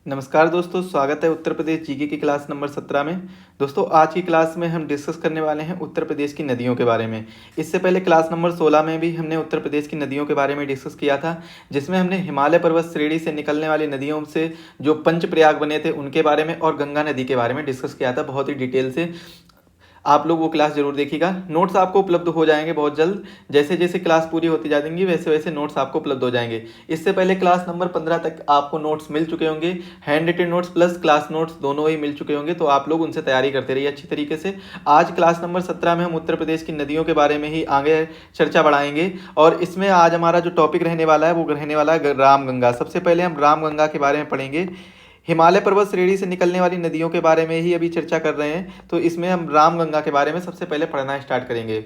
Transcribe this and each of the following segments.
नमस्कार दोस्तों, स्वागत है उत्तर प्रदेश जीके की क्लास नंबर 17 में। दोस्तों, आज की क्लास में हम डिस्कस करने वाले हैं उत्तर प्रदेश की नदियों के बारे में। इससे पहले क्लास नंबर 16 में भी हमने उत्तर प्रदेश की नदियों के बारे में डिस्कस किया था, जिसमें हमने हिमालय पर्वत श्रेणी से निकलने वाली नदियों से जो पंच प्रयाग बने थे उनके बारे में और गंगा नदी के बारे में डिस्कस किया था बहुत ही डिटेल से। आप लोग वो क्लास जरूर देखिएगा। नोट्स आपको उपलब्ध हो जाएंगे बहुत जल्द। जैसे जैसे क्लास पूरी होती जाएंगी वैसे वैसे नोट्स आपको उपलब्ध हो जाएंगे। इससे पहले क्लास नंबर 15 तक आपको नोट्स मिल चुके होंगे, hand written notes plus class notes दोनों ही मिल चुके होंगे, तो आप लोग उनसे तैयारी करते रहिए अच्छी तरीके से। आज क्लास नंबर 17 में हम उत्तर प्रदेश की नदियों के बारे में ही आगे चर्चा बढ़ाएंगे, और इसमें आज हमारा जो टॉपिक रहने वाला है वो रहने वाला है रामगंगा। सबसे पहले हम रामगंगा के बारे में पढ़ेंगे। हिमालय पर्वत श्रेणी से निकलने वाली नदियों के बारे में ही अभी चर्चा कर रहे हैं, तो इसमें हम रामगंगा के बारे में सबसे पहले पढ़ना स्टार्ट करेंगे।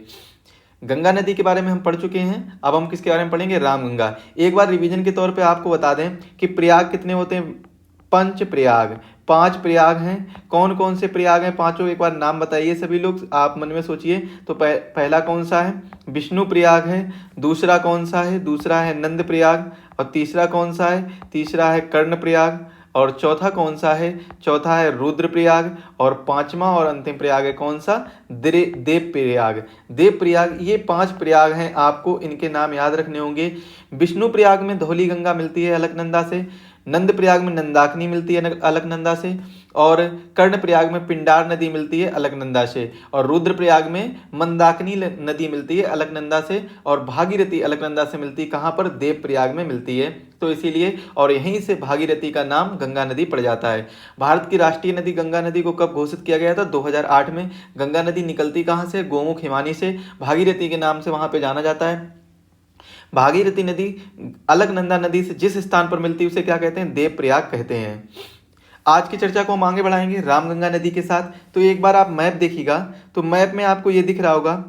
गंगा नदी के बारे में हम पढ़ चुके हैं, अब हम किसके बारे में पढ़ेंगे? रामगंगा। एक बार रिवीजन के तौर पे आपको बता दें कि प्रयाग कितने होते हैं? पंच प्रयाग, 5 प्रयाग हैं। कौन कौन से प्रयाग हैं पांचों? एक बार नाम बताइए सभी लोग, आप मन में सोचिए। तो पहला कौन सा है? विष्णु प्रयाग है। दूसरा कौन सा है? दूसरा है नंद प्रयाग। और तीसरा कौन सा है? तीसरा है कर्ण प्रयाग। और चौथा कौन सा है? चौथा है रुद्रप्रयाग। और पांचवा और अंतिम प्रयाग है कौन सा? देव प्रयाग। देव प्रयाग, ये 5 प्रयाग हैं, आपको इनके नाम याद रखने होंगे। विष्णु प्रयाग में धौली गंगा मिलती है अलकनंदा से। नंद प्रयाग में नंदाकिनी मिलती है अलकनंदा से। और कर्ण प्रयाग में पिंडार नदी मिलती है अलकनंदा से। और रुद्र प्रयाग में मंदाकिनी नदी मिलती है अलकनंदा से। और भागीरथी अलकनंदा से मिलती है कहाँ पर? देव प्रयाग में मिलती है। तो इसीलिए और यहीं से भागीरथी का नाम गंगा नदी पड़ जाता है। भारत की राष्ट्रीय नदी गंगा नदी को कब घोषित किया गया था? 2008 में। गंगा नदी निकलती कहाँ से? गोमुख हिमानी से। भागीरथी के नाम से वहां पे जाना जाता है। भागीरथी नदी अलकनंदा नदी से जिस स्थान पर मिलती है उसे क्या कहते हैं? देव प्रयाग कहते हैं। आज की चर्चा को हम आगे बढ़ाएंगे रामगंगा नदी के साथ। तो एक बार आप मैप देखिएगा, तो मैप में आपको ये दिख रहा होगा,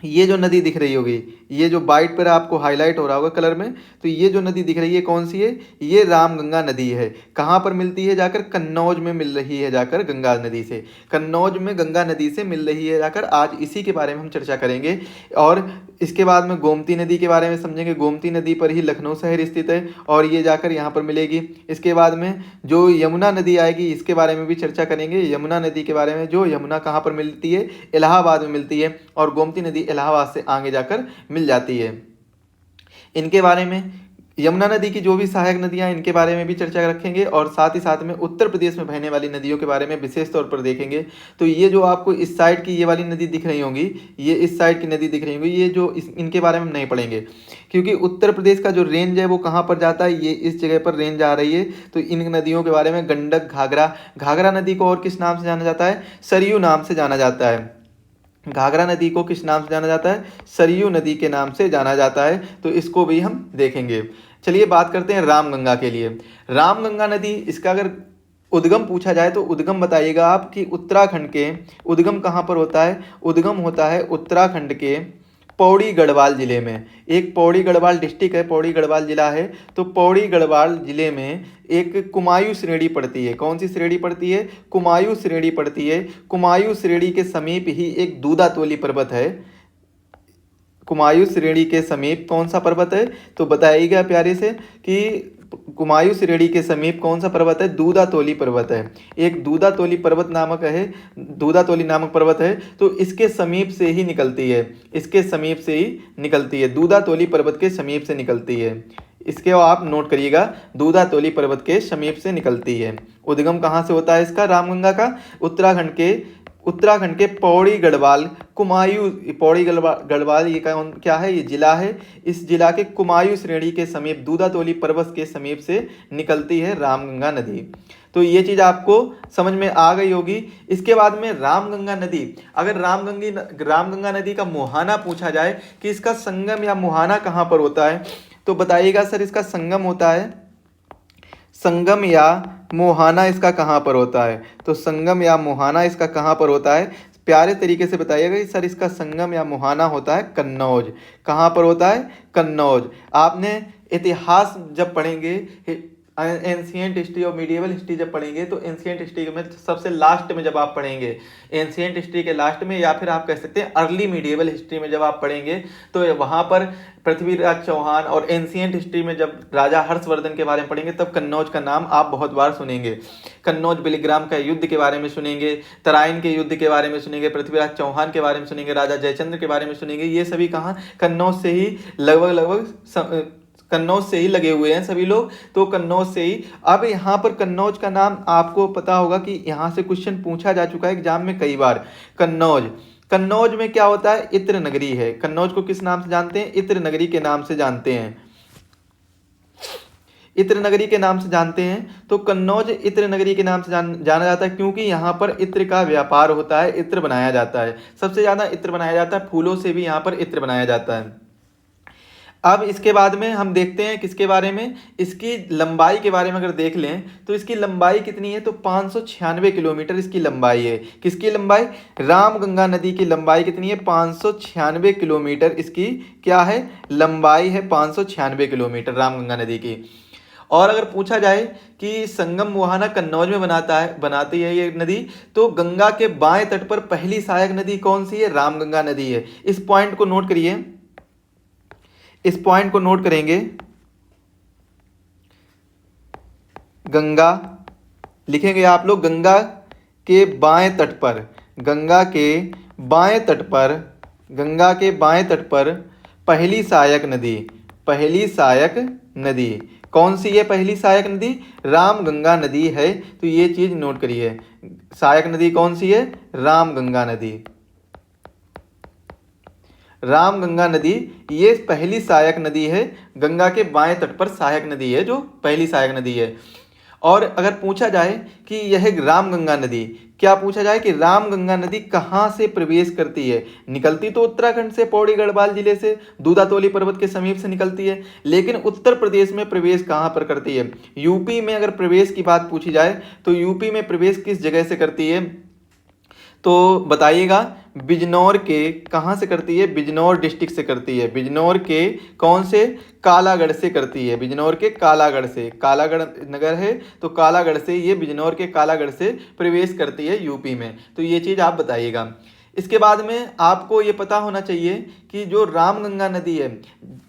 ये जो नदी दिख रही होगी, ये जो वाइट पर आपको हाईलाइट हो रहा होगा कलर में, तो ये जो नदी दिख रही है कौन सी है? ये रामगंगा नदी है। कहाँ पर मिलती है जाकर? कन्नौज में मिल रही है जाकर गंगा नदी से। कन्नौज में गंगा नदी से मिल रही है जाकर। आज इसी के बारे में हम चर्चा करेंगे। और इसके बाद में गोमती नदी के बारे में समझेंगे। गोमती नदी पर ही लखनऊ शहर स्थित है और ये जाकर यहाँ पर मिलेगी। इसके बाद में जो यमुना नदी आएगी इसके बारे में भी चर्चा करेंगे। यमुना नदी के बारे में, जो यमुना कहाँ पर मिलती है? इलाहाबाद में मिलती है। और गोमती नदी इलाहाबाद से आगे जाकर मिल जाती है। इनके बारे में, यमुना नदी की जो भी सहायक नदियां, इनके बारे में भी चर्चा रखेंगे। और साथ ही साथ में उत्तर प्रदेश में बहने वाली नदियों के बारे में विशेष तौर पर देखेंगे। तो ये जो आपको इस साइड की ये वाली नदी दिख रही होंगी, ये इस साइड की नदी दिख रही होंगी, ये जो इनके बारे में नहीं पढ़ेंगे, क्योंकि उत्तर प्रदेश का जो रेंज है वो कहाँ पर जाता है? ये इस जगह पर रेंज आ रही है। तो इन नदियों के बारे में, गंडक, घाघरा। घाघरा नदी को और किस नाम से जाना जाता है? सरयू नाम से जाना जाता है। घाघरा नदी को किस नाम से जाना जाता है? सरयू नदी के नाम से जाना जाता है। तो इसको भी हम देखेंगे। चलिए बात करते हैं रामगंगा के लिए। रामगंगा नदी, इसका अगर उद्गम पूछा जाए तो उद्गम बताइएगा आप कि उत्तराखंड के उद्गम कहाँ पर होता है? उद्गम होता है उत्तराखंड के पौड़ी गढ़वाल जिले में। एक पौड़ी गढ़वाल डिस्ट्रिक्ट है, पौड़ी गढ़वाल जिला है। तो पौड़ी गढ़वाल जिले में एक कुमायूं श्रेणी पड़ती है। कौन सी श्रेणी पड़ती है? कुमायूं श्रेणी पड़ती है। कुमायूं श्रेणी के समीप ही एक दूधातोली पर्वत है। कुमायूं श्रेणी के समीप कौन सा पर्वत है? तो बताइएगा प्यारे से कि कुमायूं श्रेणी के समीप कौन सा पर्वत है? दूधातोली पर्वत है। एक दूधातोली पर्वत नामक है, दूधातोली नामक पर्वत है। तो इसके समीप से ही निकलती है, इसके समीप से ही निकलती है, दूधातोली पर्वत के समीप से निकलती है। इसके आप नोट करिएगा, दूधातोली पर्वत के समीप से निकलती है। उद्गम कहाँ से होता है इसका, रामगंगा का? उत्तराखंड के पौड़ी गढ़वाल, कुमायूं, पौड़ी गढ़वाल ये क्या है? ये जिला है। इस जिला के कुमायूं श्रेणी के समीप, दूधातोली पर्वत के समीप से निकलती है रामगंगा नदी। तो ये चीज आपको समझ में आ गई होगी। इसके बाद में रामगंगा नदी, अगर रामगंगा नदी का मुहाना पूछा जाए कि इसका संगम या मुहाना कहाँ पर होता है, तो बताइएगा सर इसका संगम होता है, संगम या मुहाना इसका कहाँ पर होता है? तो संगम या मुहाना इसका कहाँ पर होता है? प्यारे तरीके से बताइएगा कि सर इसका संगम या मुहाना होता है कन्नौज। कहाँ पर होता है? कन्नौज। आपने इतिहास जब पढ़ेंगे, एंशियंट हिस्ट्री और मीडिएवल हिस्ट्री जब पढ़ेंगे तो एंशियंट हिस्ट्री में सबसे लास्ट में जब आप पढ़ेंगे, एंशियंट हिस्ट्री के लास्ट में, या फिर आप कह सकते हैं अर्ली मीडिएवल हिस्ट्री में जब आप पढ़ेंगे, तो वहाँ पर पृथ्वीराज चौहान, और एंशियंट हिस्ट्री में जब राजा हर्षवर्धन के बारे में पढ़ेंगे तब कन्नौज का नाम आप बहुत बार सुनेंगे। कन्नौज बिलीग्राम का युद्ध के बारे में सुनेंगे, तराइन के युद्ध के बारे में सुनेंगे, पृथ्वीराज चौहान के बारे में सुनेंगे, राजा जयचंद्र के बारे में सुनेंगे। ये सभी कहाँ, कन्नौज से ही लगभग कन्नौज से ही लगे हुए हैं सभी लोग, तो कन्नौज से ही। अब यहाँ पर कन्नौज का नाम आपको पता होगा कि यहाँ से क्वेश्चन पूछा जा चुका है एग्जाम में कई बार। कन्नौज में क्या होता है, इत्र नगरी है। कन्नौज को किस नाम से जानते हैं, इत्र नगरी के नाम से जानते हैं, इत्र नगरी के नाम से जानते हैं। तो कन्नौज इत्र नगरी के नाम से जाना जाता है क्योंकि यहाँ पर इत्र का व्यापार होता है, इत्र बनाया जाता है, सबसे ज्यादा इत्र बनाया जाता है, फूलों से भी यहाँ पर इत्र बनाया जाता है। अब इसके बाद में हम देखते हैं किसके बारे में, इसकी लंबाई के बारे में अगर देख लें तो इसकी लंबाई कितनी है, तो 596 किलोमीटर इसकी लंबाई है। किसकी लंबाई, रामगंगा नदी की लंबाई कितनी है, 596 किलोमीटर इसकी क्या है, लंबाई है 596 किलोमीटर रामगंगा नदी की। और अगर पूछा जाए कि संगम मुहाना कन्नौज में बनाती है ये नदी, तो गंगा के बाएं तट पर पहली सहायक नदी कौन सी है, रामगंगा नदी है। इस पॉइंट को नोट करिए, इस पॉइंट को नोट करेंगे, गंगा लिखेंगे आप लोग, गंगा के बाएं तट पर, गंगा के बाएं तट पर, गंगा के बाएं तट पर पहली सहायक नदी, पहली सहायक नदी कौन सी है, पहली सहायक नदी रामगंगा नदी है। तो ये चीज नोट करिए, सहायक नदी कौन सी है, रामगंगा नदी। रामगंगा नदी ये पहली सहायक नदी है, गंगा के बाएं तट पर सहायक नदी है जो पहली सहायक नदी है। और अगर पूछा जाए कि यह रामगंगा नदी, क्या पूछा जाए कि रामगंगा नदी कहाँ से प्रवेश करती है, निकलती तो उत्तराखंड से, पौड़ी गढ़वाल जिले से, दूधातोली पर्वत के समीप से निकलती है, लेकिन उत्तर प्रदेश में प्रवेश कहाँ पर करती है, यूपी में अगर प्रवेश की बात पूछी जाए तो यूपी में प्रवेश किस जगह से करती है, तो बताइएगा, बिजनौर के कहाँ से करती है, बिजनौर डिस्ट्रिक्ट से करती है, बिजनौर के कौन से, कालागढ़ से करती है, बिजनौर के कालागढ़ से, कालागढ़ नगर है तो कालागढ़ से, ये बिजनौर के कालागढ़ से प्रवेश करती है यूपी में। तो ये चीज़ आप बताइएगा। इसके बाद में आपको ये पता होना चाहिए कि जो रामगंगा नदी है,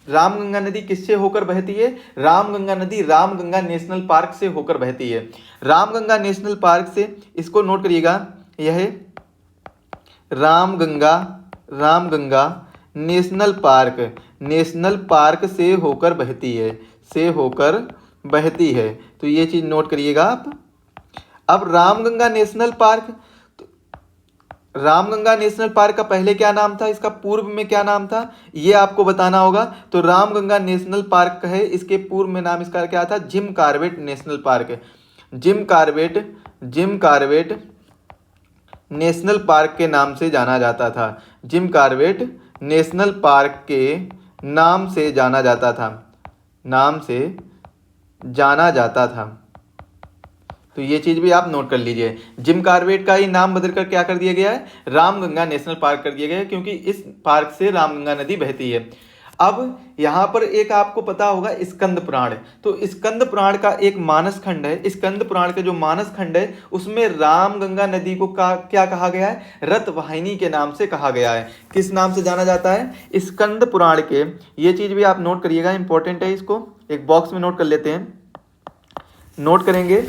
रामगंगा नदी किससे होकर बहती है, रामगंगा नदी रामगंगा नेशनल पार्क से होकर बहती है। रामगंगा नेशनल पार्क से, इसको नोट करिएगा, यह रामगंगा, रामगंगा नेशनल पार्क से होकर बहती है, से होकर बहती है। तो ये चीज नोट करिएगा आप। अब रामगंगा नेशनल पार्क, तो रामगंगा नेशनल पार्क का पहले क्या नाम था, इसका पूर्व में क्या नाम था, ये आपको बताना होगा। तो रामगंगा नेशनल पार्क है, इसके पूर्व में नाम इसका क्या था, Jim Corbett national park. Jim Corbett national park के नाम से जाना जाता था, जिम कॉर्बेट नेशनल पार्क के नाम से जाना जाता था, नाम से जाना जाता था। तो ये चीज़ भी आप नोट कर लीजिए, जिम कॉर्बेट का ही नाम बदलकर क्या कर दिया गया है, रामगंगा नेशनल पार्क कर दिया गया है, क्योंकि इस पार्क से रामगंगा नदी बहती है। अब यहाँ पर एक आपको पता होगा स्कंद पुराण, तो स्कंद पुराण का एक मानस खंड है, स्कंद पुराण का जो मानस खंड है उसमें रामगंगा नदी को क्या कहा गया है, रतवाहिनी के नाम से कहा गया है। किस नाम से जाना जाता है, स्कंद पुराण के। ये चीज भी आप नोट करिएगा, इंपॉर्टेंट है, इसको एक बॉक्स में नोट कर लेते हैं, नोट करेंगे।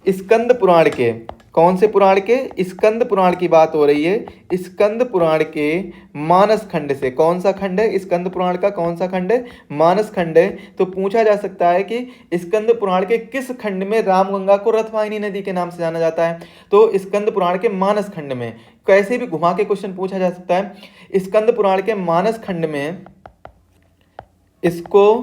स्कंद पुराण के, कौन से पुराण के, स्कंद पुराण की बात हो रही है। स्कंद पुराण के मानस खंड से, कौन सा खंड है, स्कंद पुराण का कौन सा खंड है, मानस खंड है। तो पूछा जा सकता है कि स्कंद पुराण के किस खंड में रामगंगा को रथवाहिनी नदी के नाम से जाना जाता है, तो स्कंद पुराण के मानस खंड में। कैसे भी घुमा के क्वेश्चन पूछा जा सकता है। स्कंद पुराण के मानस खंड में इसको,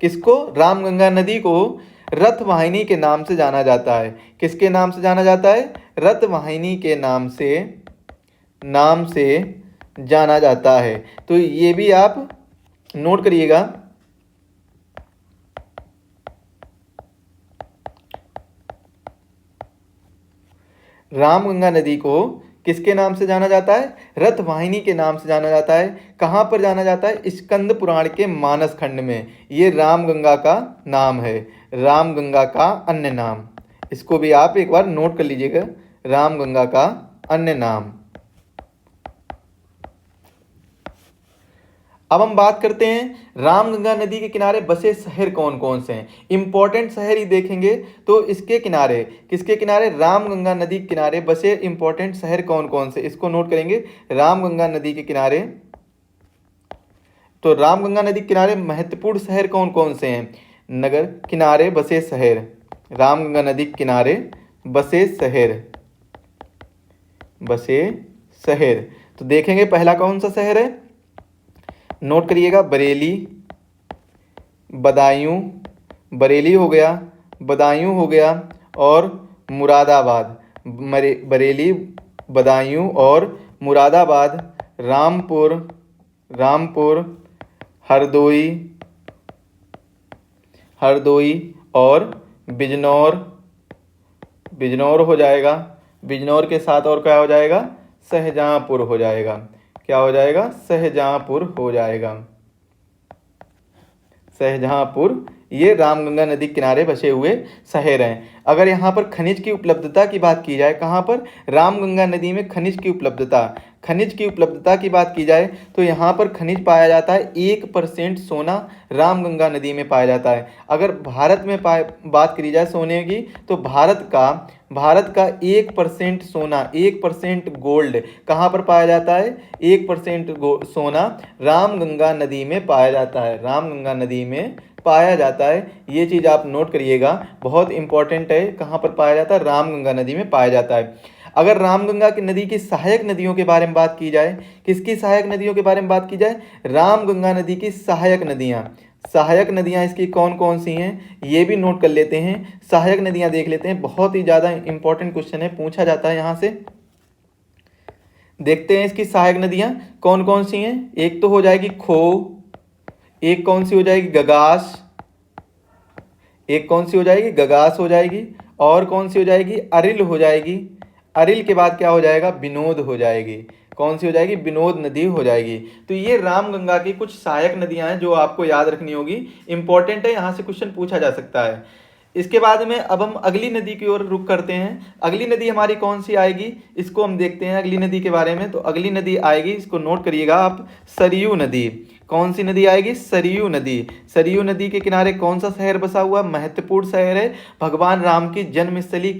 किसको, रामगंगा नदी को रथवाहिनी के नाम से जाना जाता है। किसके नाम से जाना जाता है, रथवाहिनी के नाम से जाना जाता है। तो ये भी आप नोट करिएगा। रामगंगा नदी को किसके नाम से जाना जाता है? रथवाहिनी के नाम से जाना जाता है। कहाँ पर जाना जाता है? स्कंद पुराण के मानस खंड में। ये रामगंगा का नाम है, रामगंगा का अन्य नाम। इसको भी आप एक बार नोट कर लीजिएगा, रामगंगा का अन्य नाम। अब हम बात करते हैं रामगंगा नदी के किनारे बसे शहर कौन कौन से हैं। इंपॉर्टेंट शहर ही देखेंगे तो इसके किनारे, किसके किनारे? रामगंगा नदी के किनारे बसे इंपॉर्टेंट शहर कौन कौन से, इसको नोट करेंगे। रामगंगा नदी के किनारे, तो रामगंगा नदी के किनारे महत्वपूर्ण शहर कौन कौन से हैं? नगर किनारे बसे शहर, रामगंगा नदी के किनारे बसे शहर, बसे शहर। तो देखेंगे पहला कौन सा शहर है, नोट करिएगा, बरेली, बदायूं, बरेली हो गया, बदायूं हो गया, और मुरादाबाद। बरेली, बदायूं और मुरादाबाद, रामपुर, रामपुर, हरदोई, हरदोई और बिजनौर, बिजनौर हो जाएगा। बिजनौर के साथ और क्या हो जाएगा? शाहजहांपुर हो जाएगा। क्या हो जाएगा? शाहजहांपुर हो जाएगा, शाहजहांपुर। ये रामगंगा नदी किनारे बसे हुए शहर हैं। अगर यहाँ पर खनिज की उपलब्धता की बात की जाए, कहाँ पर? रामगंगा नदी में खनिज की उपलब्धता, खनिज की उपलब्धता की बात की जाए तो यहाँ पर खनिज पाया जाता है 1% सोना रामगंगा नदी में पाया जाता है। अगर भारत में बात करी जाए सोने की, तो भारत का 1% सोना, 1% गोल्ड कहाँ पर पाया जाता है? 1% सोना रामगंगा नदी में पाया जाता है, रामगंगा नदी में पाया जाता है। ये चीज़ आप नोट करिएगा, बहुत इंपॉर्टेंट है। कहाँ पर पाया जाता है? रामगंगा नदी में पाया जाता है। अगर रामगंगा की नदी की सहायक नदियों के बारे में बात की जाए, किसकी सहायक नदियों के बारे में बात की जाए? रामगंगा नदी की सहायक नदियाँ। सहायक नदियाँ इसकी कौन कौन सी हैं, ये भी नोट कर लेते हैं। सहायक नदियाँ देख लेते हैं, बहुत ही ज़्यादा इंपॉर्टेंट क्वेश्चन है, पूछा जाता है यहाँ से। देखते हैं इसकी सहायक नदियाँ कौन कौन सी हैं। एक तो हो जाएगी खो, एक कौन सी हो जाएगी? गगास, एक कौन सी हो जाएगी? गगास हो जाएगी, और कौन सी हो जाएगी? अरिल हो जाएगी। अरिल के बाद क्या हो जाएगा? विनोद हो जाएगी। कौन सी हो जाएगी? विनोद नदी हो जाएगी। तो ये रामगंगा की कुछ सहायक नदियां हैं जो आपको याद रखनी होगी, इंपॉर्टेंट है, यहाँ से क्वेश्चन पूछा जा सकता है। इसके बाद में अब हम अगली नदी की ओर रुख करते हैं। अगली नदी हमारी कौन सी आएगी, इसको हम देखते हैं अगली नदी के बारे में। तो अगली नदी आएगी, इसको नोट करिएगा आप, सरयू नदी। कौन सी नदी आएगी? सरयू नदी। सरयू नदी के किनारे कौन सा शहर बसा हुआ? महत्वपूर्ण शहर है, भगवान राम की जन्मस्थली,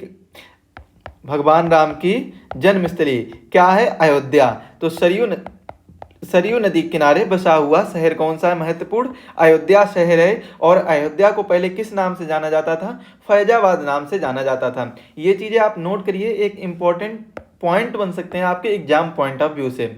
भगवान राम की जन्मस्थली क्या है? अयोध्या। तो सरयू नदी किनारे बसा हुआ शहर कौन सा है? महत्वपूर्ण अयोध्या शहर है। और अयोध्या को पहले किस नाम से जाना जाता था? फैजाबाद नाम से जाना जाता था। ये चीजें आप नोट करिए, एक इंपॉर्टेंट पॉइंट बन सकते हैं आपके एग्जाम पॉइंट ऑफ व्यू से।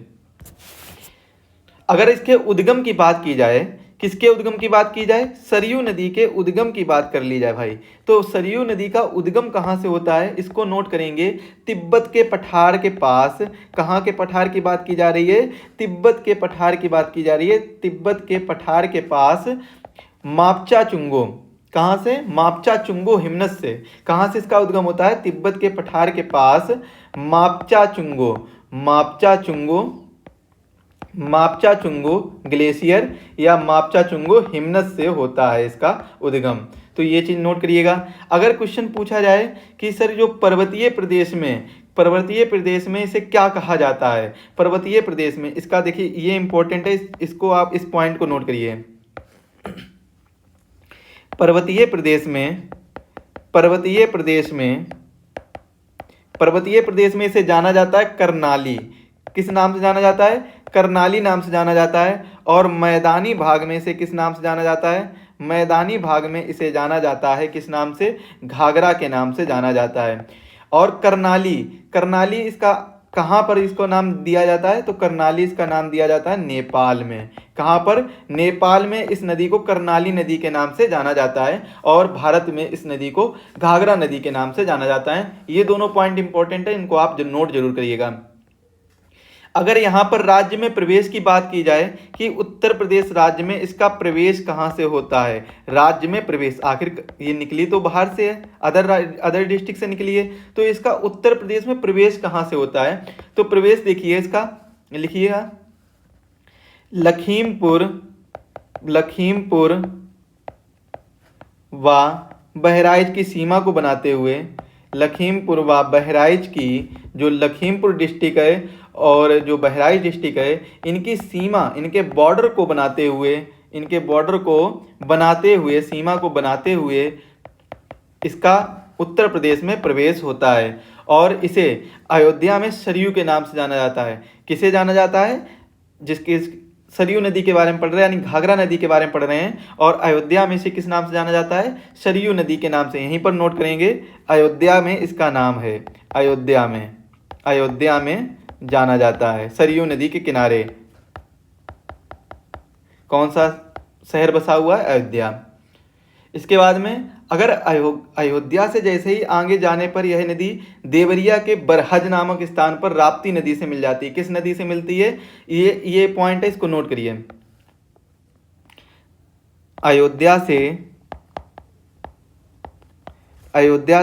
अगर इसके उद्गम की बात की जाए, किसके उद्गम की बात की जाए? सरयू नदी के उद्गम की बात कर ली जाए भाई, तो सरयू नदी का उद्गम कहाँ से होता है, इसको नोट करेंगे। तिब्बत के पठार के पास। कहाँ के पठार की बात की जा रही है? तिब्बत के पठार की बात की जा रही है। तिब्बत के पठार के पास मापचा चुंगो। कहाँ से? मापचा चुंगो हिमनस से। कहाँ से इसका उद्गम होता है? तिब्बत के पठार के पास मापचा चुंगो, मापचा चुंगो, मापचा चुंगो ग्लेशियर या मापचा चुंगो हिमनस से होता है इसका उद्गम। तो ये चीज़ नोट करिएगा। अगर क्वेश्चन पूछा जाए कि सर जो पर्वतीय प्रदेश में इसे क्या कहा जाता है, पर्वतीय प्रदेश में, इसका देखिए ये इंपॉर्टेंट है, इसको आप इस पॉइंट को नोट करिए। पर्वतीय प्रदेश में इसे जाना जाता है करनाली। किस नाम से जाना जाता है? करनाली नाम से जाना जाता है। और मैदानी भाग में इसे किस नाम से जाना जाता है? मैदानी भाग में इसे जाना जाता है किस नाम से? घाघरा के नाम से जाना जाता है। और करनाली इसका कहाँ पर इसको नाम दिया जाता है? तो करनाली इसका नाम दिया जाता है नेपाल में। कहाँ पर? नेपाल में इस नदी को करनाली नदी के नाम से जाना जाता है, और भारत में इस नदी को घाघरा नदी के नाम से जाना जाता है। ये दोनों पॉइंट इंपॉर्टेंट है, इनको आप नोट जरूर करिएगा। अगर यहाँ पर राज्य में प्रवेश की बात की जाए कि उत्तर प्रदेश राज्य में इसका प्रवेश कहाँ से होता है, राज्य में प्रवेश, आखिर ये निकली तो बाहर से है, अदर डिस्ट्रिक्ट से निकली है, तो इसका उत्तर प्रदेश में प्रवेश कहाँ से होता है। तो प्रवेश देखिए इसका, लिखिएगा लखीमपुर व बहराइच की सीमा को बनाते हुए, लखीमपुर व बहराइच की, जो लखीमपुर डिस्ट्रिक्ट है और जो बहराइच डिस्ट्रिक्ट है, इनकी सीमा, इनके बॉर्डर को बनाते हुए, सीमा को बनाते हुए इसका उत्तर प्रदेश में प्रवेश होता है। और इसे अयोध्या में सरयू के नाम से जाना जाता है। किसे जाना जाता है? जिसके सरयू नदी के बारे में पढ़ रहे हैं, यानी घाघरा नदी के बारे में पढ़ रहे हैं, और अयोध्या में इसे किस नाम से जाना जाता है? सरयू नदी के नाम से। यहीं पर नोट करेंगे, अयोध्या में इसका नाम है, अयोध्या में जाना जाता है। सरयू नदी के किनारे कौन सा शहर बसा हुआ है? अयोध्या। इसके बाद में अगर अयोध्या से जैसे ही आगे जाने पर यह नदी देवरिया के बरहज नामक स्थान पर राप्ती नदी से मिल जाती है। किस नदी से मिलती है? ये पॉइंट है, इसको नोट करिए। अयोध्या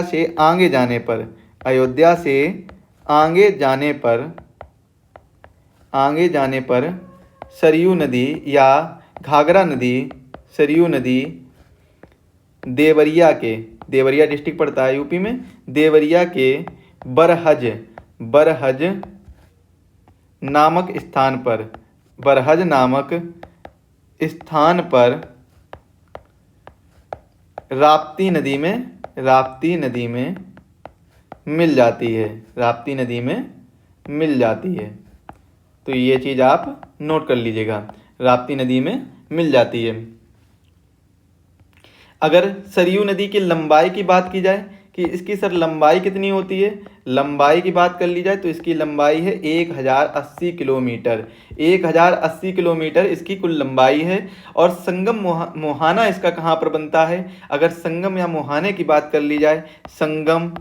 से आगे जाने पर सरयू नदी या घाघरा नदी, सरयू नदी देवरिया डिस्ट्रिक्ट पड़ता है यूपी में, देवरिया के बरहज नामक स्थान पर राप्ती नदी में मिल जाती है। तो ये चीज़ आप नोट कर लीजिएगा, राप्ती नदी में मिल जाती है। अगर सरयू नदी की लंबाई की बात की जाए कि इसकी सर लंबाई कितनी होती है, लंबाई की बात कर ली जाए तो इसकी लंबाई है 1080 किलोमीटर। 1080 किलोमीटर इसकी कुल लंबाई है। और संगम मोहाना इसका कहाँ पर बनता है? अगर संगम या मोहाने की बात कर ली जाए, संगम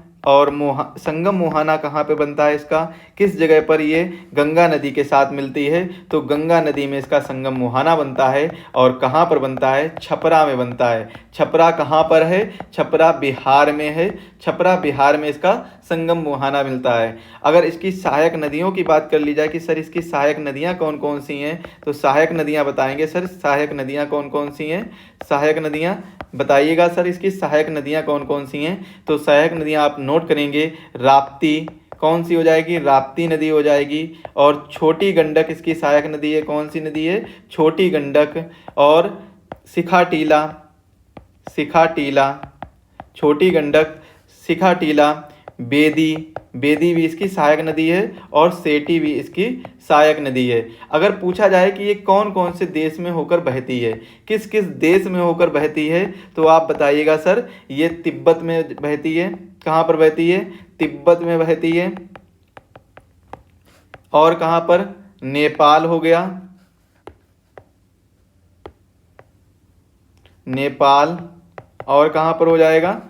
मोहाना कहाँ पे बनता है इसका, किस जगह पर ये गंगा नदी के साथ मिलती है? तो गंगा नदी में इसका संगम मोहाना बनता है। और कहाँ पर बनता है? छपरा में बनता है। छपरा कहाँ पर है? छपरा बिहार में है। छपरा बिहार में इसका संगम मोहाना मिलता है। अगर इसकी सहायक नदियों की बात कर ली जाए कि सर इसकी सहायक नदियाँ कौन कौन सी हैं, तो सहायक नदियाँ बताएंगे सर, सहायक नदियाँ कौन कौन सी हैं, सहायक नदियाँ बताइएगा सर, इसकी सहायक नदियाँ कौन कौन सी हैं। तो सहायक नदियाँ आप नोट करेंगे, राप्ती कौन सी हो जाएगी? राप्ती नदी हो जाएगी। और छोटी गंडक इसकी सहायक नदी है। कौन सी नदी है? छोटी गंडक। और सिखाटीला, छोटी गंडक, सिखाटीला, बेदी भी इसकी सहायक नदी है, और सेठी भी इसकी सहायक नदी है। अगर पूछा जाए कि ये कौन कौन से देश में होकर बहती है, किस किस देश में होकर बहती है, तो आप बताइएगा सर। ये तिब्बत में बहती है। कहाँ पर बहती है? तिब्बत में बहती है। और कहाँ पर? नेपाल हो गया, नेपाल। और कहाँ पर हो जाएगा?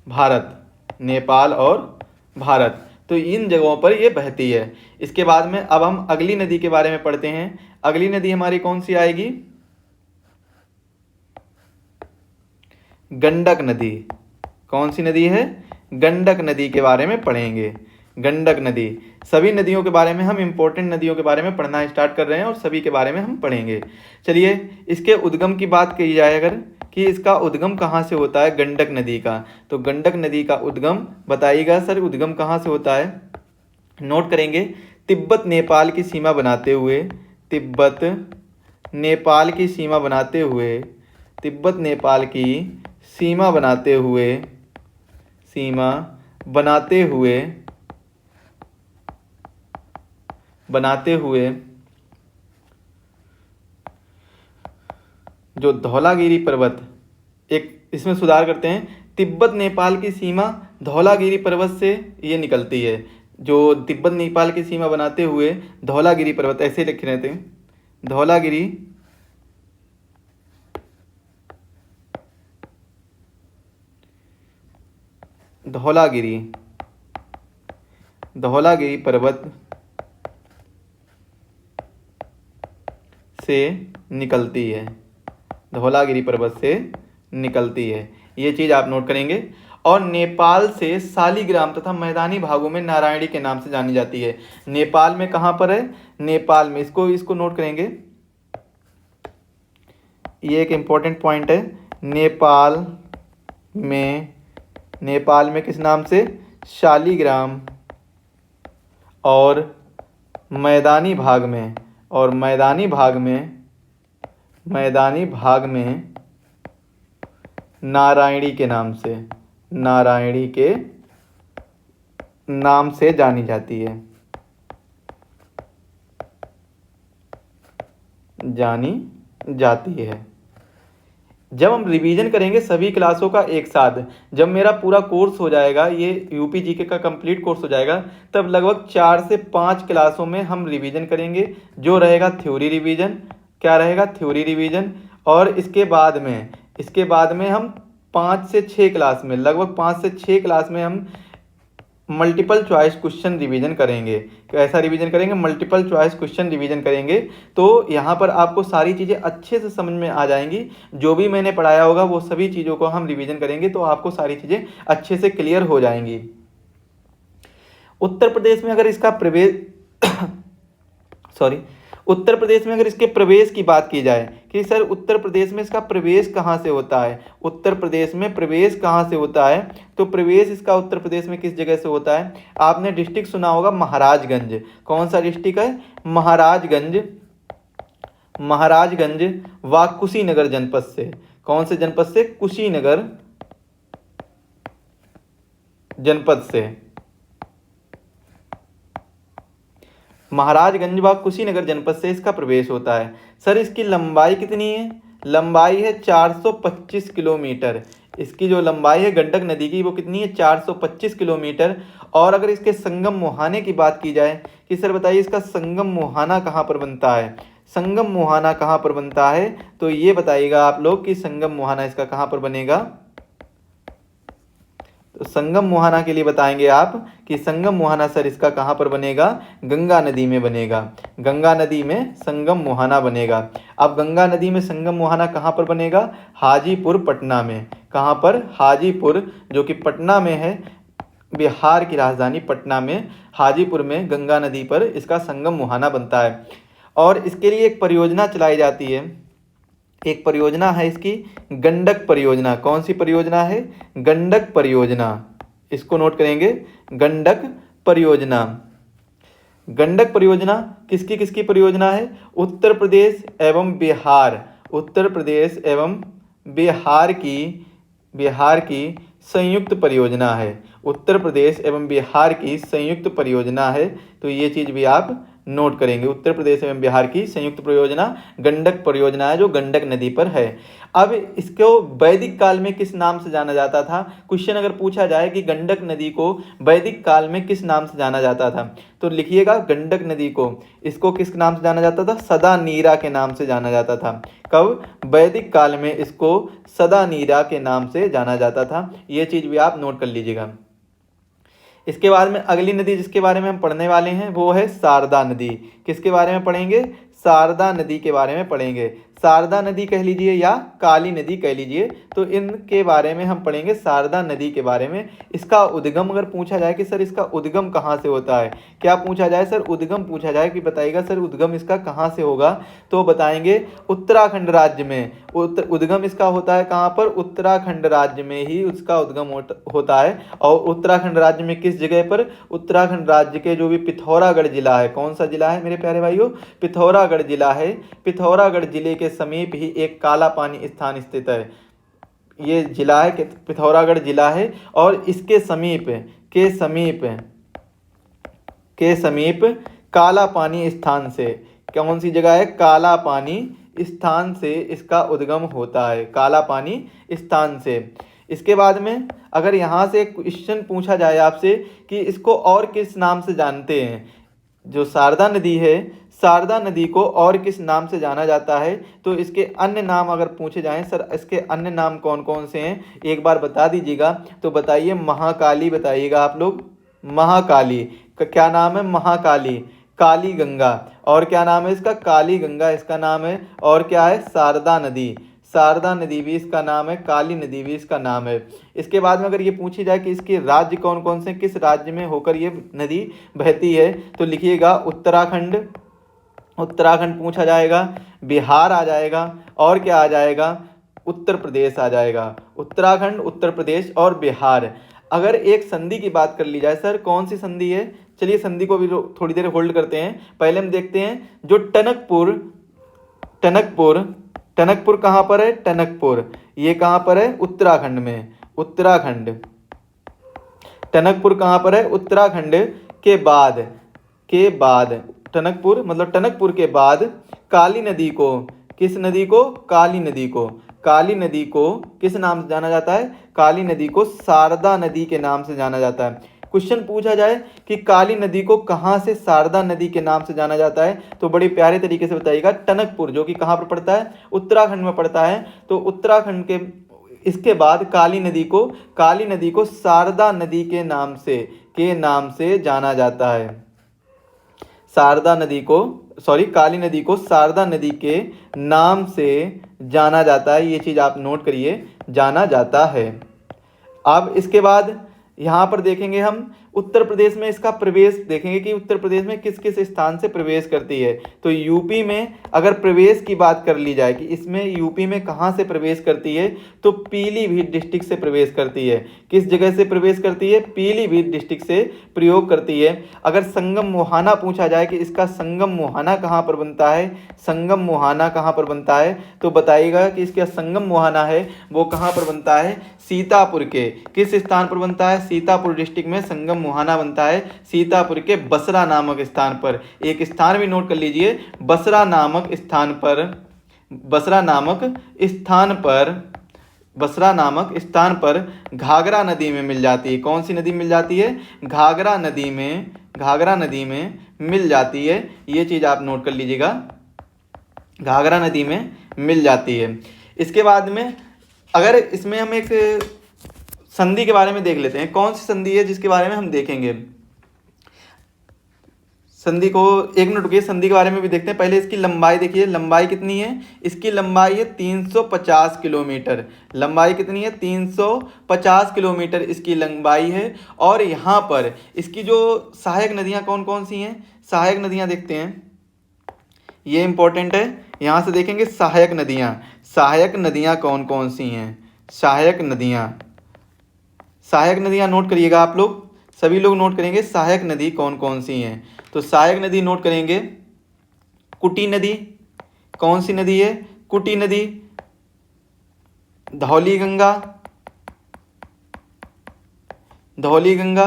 भारत, नेपाल और भारत। तो इन जगहों पर ये बहती है। इसके बाद में अब हम अगली नदी के बारे में पढ़ते हैं। अगली नदी हमारी कौन सी आएगी? गंडक नदी। कौन सी नदी है? गंडक नदी के बारे में पढ़ेंगे। गंडक नदी, सभी नदियों के बारे में हम इंपॉर्टेंट नदियों के बारे में पढ़ना स्टार्ट कर रहे हैं और सभी के बारे में हम पढ़ेंगे। चलिए, इसके उद्गम की बात की जाए अगर, कि इसका उद्गम कहाँ से होता है गंडक नदी का, तो गंडक नदी का उद्गम बताइएगा सर, उद्गम कहाँ से होता है? नोट करेंगे, तिब्बत नेपाल की सीमा बनाते हुए, तिब्बत नेपाल की सीमा बनाते हुए, तिब्बत नेपाल की सीमा बनाते हुए जो धौलागिरी पर्वत, एक इसमें सुधार करते हैं, तिब्बत नेपाल की सीमा धौलागिरी पर्वत से ये निकलती है। जो तिब्बत नेपाल की सीमा बनाते हुए धौलागिरी पर्वत, ऐसे लिखे रहते हैं, धौलागिरी धौलागिरी पर्वत से निकलती है, धौलागिरी पर्वत से निकलती है। ये चीज़ आप नोट करेंगे। और नेपाल से शालिग्राम तथा मैदानी भागों में नारायणी के नाम से जानी जाती है। नेपाल में कहाँ पर है? नेपाल में, इसको नोट करेंगे, ये एक इम्पोर्टेंट पॉइंट है। नेपाल में किस नाम से? शालिग्राम। और मैदानी भाग में नारायणी के नाम से जानी जाती है। जब हम रिवीजन करेंगे सभी क्लासों का एक साथ, जब मेरा पूरा कोर्स हो जाएगा, ये यूपी जीके का कंप्लीट कोर्स हो जाएगा, तब लगभग 4 से 5 क्लासों में हम रिवीजन करेंगे, जो रहेगा थ्योरी रिवीजन। क्या रहेगा? Theory revision. और इसके बाद में हम 5 से 6 क्लास में, लगभग 5 से 6 क्लास में हम मल्टीपल चॉइस क्वेश्चन रिवीजन करेंगे। कैसा रिवीजन करेंगे? मल्टीपल चॉइस क्वेश्चन रिवीजन करेंगे। तो यहाँ पर आपको सारी चीज़ें अच्छे से समझ में आ जाएंगी। जो भी मैंने पढ़ाया होगा वो सभी चीज़ों को हम रिवीजन करेंगे, तो आपको सारी चीज़ें अच्छे से क्लियर हो जाएंगी। उत्तर प्रदेश में अगर इसका उत्तर प्रदेश में अगर इसके प्रवेश की बात की जाए कि सर उत्तर प्रदेश में इसका प्रवेश कहाँ से होता है, उत्तर प्रदेश में प्रवेश कहाँ से होता है, तो प्रवेश इसका उत्तर प्रदेश में किस जगह से होता है? आपने डिस्ट्रिक्ट सुना होगा महाराजगंज। कौन सा डिस्ट्रिक्ट है? महाराजगंज व कुशीनगर जनपद से। कौन से जनपद से? कुशीनगर जनपद से। महाराजगंज व कुशीनगर जनपद से इसका प्रवेश होता है। सर इसकी लंबाई कितनी है? लंबाई है 425 किलोमीटर। इसकी जो लंबाई है गंडक नदी की, वो कितनी है? 425 किलोमीटर। और अगर इसके संगम मुहाने की बात की जाए कि सर बताइए इसका संगम मुहाना कहाँ पर बनता है? संगम मुहाना कहाँ पर बनता है? तो ये बताइएगा आप लोग कि संगम मुहाना इसका कहाँ पर बनेगा। तो संगम मुहाना के लिए बताएंगे आप कि संगम मुहाना सर इसका कहाँ पर बनेगा? गंगा नदी में बनेगा। गंगा नदी में संगम मुहाना बनेगा। अब गंगा नदी में संगम मुहाना कहाँ पर बनेगा? हाजीपुर, पटना में। कहाँ पर? हाजीपुर, जो कि पटना में है, बिहार की राजधानी पटना में हाजीपुर में गंगा नदी पर इसका संगम मुहाना बनता है। और इसके लिए एक परियोजना चलाई जाती है, एक परियोजना है इसकी गंडक परियोजना। कौन सी परियोजना है? गंडक परियोजना। इसको नोट करेंगे, गंडक परियोजना। गंडक परियोजना किसकी किसकी परियोजना है? उत्तर प्रदेश एवं बिहार, उत्तर प्रदेश एवं बिहार की संयुक्त परियोजना है। उत्तर प्रदेश एवं बिहार की संयुक्त परियोजना है। तो ये चीज़ भी आप नोट करेंगे। उत्तर प्रदेश एवं बिहार की संयुक्त परियोजना गंडक परियोजना है, जो गंडक नदी पर है। अब इसको वैदिक काल में किस नाम से जाना जाता था? क्वेश्चन अगर पूछा जाए कि गंडक नदी को वैदिक काल में किस नाम से जाना जाता था, तो लिखिएगा गंडक नदी को, इसको किस नाम से जाना जाता था? सदा नीरा के नाम से जाना जाता था। कब? वैदिक काल में इसको सदा नीरा के नाम से जाना जाता था। ये चीज़ भी आप नोट कर लीजिएगा। इसके बाद में अगली नदी जिसके बारे में हम पढ़ने वाले हैं वो है शारदा नदी। किसके बारे में पढ़ेंगे? शारदा नदी के बारे में पढ़ेंगे। शारदा नदी कह लीजिए या काली नदी कह लीजिए, तो इनके बारे में हम पढ़ेंगे, शारदा नदी के बारे में। इसका उद्गम अगर पूछा जाए कि सर इसका उद्गम कहाँ से होता है, क्या पूछा जाए? सर उद्गम पूछा जाए कि बताइएगा सर उद्गम इसका कहाँ से होगा, तो बताएंगे उत्तराखंड राज्य में। उद्गम इसका होता है कहाँ पर? उत्तराखंड राज्य में ही उसका उद्गम होता है। और उत्तराखंड राज्य में किस जगह पर? उत्तराखंड राज्य के जो भी पिथौरागढ़ जिला है, कौन सा जिला है मेरे प्यारे भाइयों? पिथौरागढ़ जिला है। पिथौरागढ़ जिले के समीप ही एक काला पानी स्थान स्थित है। ये जिला है, पिथौरागढ़ जिला है, और इसके समीप काला पानी स्थान से, कौन सी जगह है? काला पानी स्थान से इसका उद्गम होता है, काला पानी स्थान से। इसके बाद में अगर यहाँ से क्वेश्चन पूछा जाए आपसे कि इसको और किस नाम से जानते हैं, जो शारदा नदी है, शारदा नदी को और किस नाम से जाना जाता है, तो इसके अन्य नाम अगर पूछे जाएं, सर इसके अन्य नाम कौन कौन से हैं एक बार बता दीजिएगा। तो बताइए, महाकाली बताइएगा आप लोग, महाकाली। क्या नाम है? महाकाली, काली गंगा। और क्या नाम है इसका? काली गंगा इसका नाम है। और क्या है? शारदा नदी, शारदा नदी भी इसका नाम है, काली नदी भी इसका नाम है। इसके बाद में अगर ये पूछी जाए कि इसके राज्य कौन कौन से, किस राज्य में होकर ये नदी बहती है, तो लिखिएगा उत्तराखंड, उत्तराखंड पूछा जाएगा, बिहार आ जाएगा, और क्या आ जाएगा? उत्तर प्रदेश आ जाएगा। उत्तराखंड, उत्तर प्रदेश और बिहार। अगर एक संधि की बात कर ली जाए, सर कौन सी संधि है? चलिए संधि को भी थोड़ी देर होल्ड करते हैं। पहले हम देखते हैं जो टनकपुर, टनकपुर, टनकपुर कहाँ पर है? टनकपुर ये कहाँ पर है? उत्तराखंड में, उत्तराखंड। टनकपुर कहाँ पर है? उत्तराखंड। के बाद, के बाद टनकपुर मतलब टनकपुर के बाद काली नदी को, किस नदी को? काली नदी को, काली नदी को किस नाम से जाना जाता है? काली नदी को शारदा नदी के नाम से जाना जाता है। क्वेश्चन पूछा जाए कि काली नदी को कहाँ से शारदा नदी के नाम से जाना जाता है, तो बड़े प्यारे तरीके से बताइएगा। टनकपुर जो कि कहाँ पर पड़ता है? उत्तराखंड में पड़ता है। तो उत्तराखंड के इसके बाद काली नदी को शारदा नदी के नाम से जाना जाता है। शारदा नदी को, सॉरी काली नदी को शारदा नदी के नाम से जाना जाता है। ये चीज़ आप नोट करिए, जाना जाता है। अब इसके बाद यहाँ पर देखेंगे हम उत्तर प्रदेश में इसका प्रवेश देखेंगे कि उत्तर प्रदेश में किस किस स्थान से प्रवेश करती है। तो यूपी में अगर प्रवेश की बात कर ली जाए कि इसमें यूपी में कहाँ से प्रवेश करती है, तो पीलीभीत डिस्ट्रिक्ट से प्रवेश करती है। किस जगह से प्रवेश करती है? पीलीभीत डिस्ट्रिक्ट से प्रयोग करती है। अगर संगम मुहाना पूछा जाए कि इसका संगम मुहाना कहाँ पर बनता है, संगम मुहाना कहाँ पर बनता है, तो बताइएगा कि इसका संगम मुहाना है वो कहाँ पर बनता है? सीतापुर के, किस स्थान पर बनता है? सीतापुर डिस्ट्रिक्ट में संगम मुहाना बनता है, सीतापुर के बसरा नामक स्थान पर। एक स्थान भी नोट कर लीजिए, बसरा नामक स्थान पर, बसरा नामक स्थान पर, बसरा नामक स्थान पर घाघरा नदी में मिल जाती है। कौन सी नदी मिल जाती है? घाघरा नदी में, घाघरा नदी में मिल जाती है। ये चीज़ आप नोट कर लीजिएगा, घाघरा नदी में मिल जाती है। इसके बाद में अगर इसमें हम एक संधि के बारे में देख लेते हैं, कौन सी संधि है जिसके बारे में हम देखेंगे। संधि को एक मिनट रुकिए, संधि के बारे में भी देखते हैं। पहले इसकी लंबाई देखिए, लंबाई कितनी है? इसकी लंबाई है 350 किलोमीटर। लंबाई कितनी है? 350 किलोमीटर इसकी लंबाई है। और यहाँ पर इसकी जो सहायक नदियाँ कौन कौन सी हैं, सहायक नदियाँ देखते हैं, ये इंपॉर्टेंट है। यहाँ से देखेंगे सहायक नदियाँ, सहायक नदियाँ कौन कौन सी हैं, सहायक नदियाँ, सहायक नदियाँ नोट करिएगा आप लोग, सभी लोग नोट करेंगे सहायक नदी कौन कौन सी हैं। तो सहायक नदी नोट करेंगे, कुटी नदी, कौन सी नदी है? कुटी नदी, धौली गंगा, धौली गंगा,